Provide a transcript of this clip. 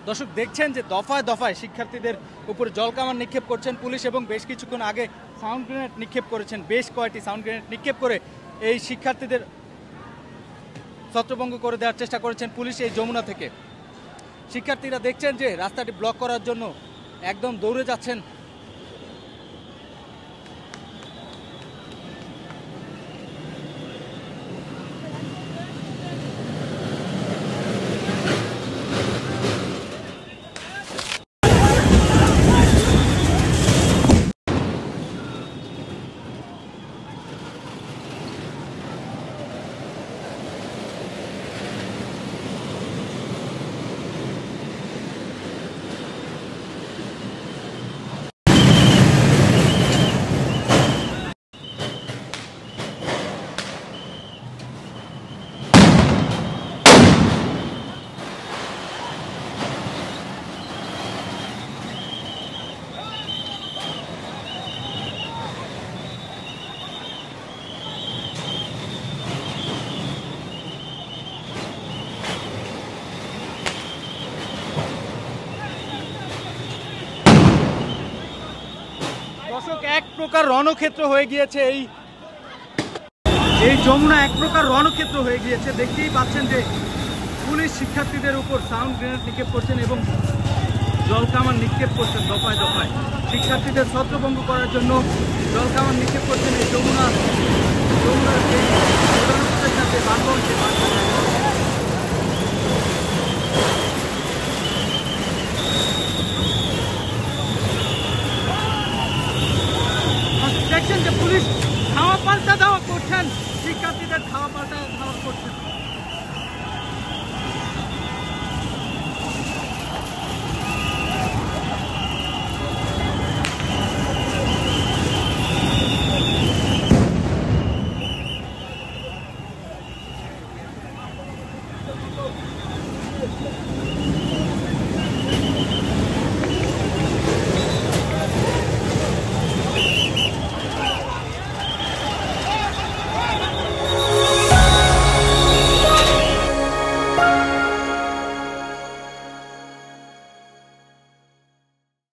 দর্শক দেখছেন যে দফায় দফায় শিক্ষার্থীদের উপর জলকামান নিক্ষেপ করছেন পুলিশ এবং বেশ কিছুক্ষণ আগে সাউন্ড গ্রেনেড নিক্ষেপ করেছেন। বেশ কয়েকটি সাউন্ড গ্রেনেড নিক্ষেপ করে এই শিক্ষার্থীদের ছত্রভঙ্গ করে দেওয়ার চেষ্টা করেছেন পুলিশ এই যমুনা থেকে। শিক্ষার্থীরা দেখছেন যে রাস্তাটি ব্লক করার জন্য একদম দৌড়ে যাচ্ছেন। দর্শক এক প্রকার রণক্ষেত্র হয়ে গিয়েছে এই যমুনা, এক প্রকার রণক্ষেত্র হয়ে গিয়েছে। দেখতেই পাচ্ছেন যে পুলিশ শিক্ষার্থীদের উপর সাউন্ড গ্রেনেড নিক্ষেপ করছেন এবং জলকামান নিক্ষেপ করছেন দফায় দফায়। শিক্ষার্থীদের ছত্রভঙ্গ করার জন্য জলকামান নিক্ষেপ করছেন এই যমুনার যে প্রধানমন্ত্রীর সাথে বানবনকে দেখছেন যে পুলিশ ধাওয়া পাল্টা ধাওয়া করছেন, শিক্ষার্থীদের ধাওয়া পাল্টা ধাওয়া করছেন।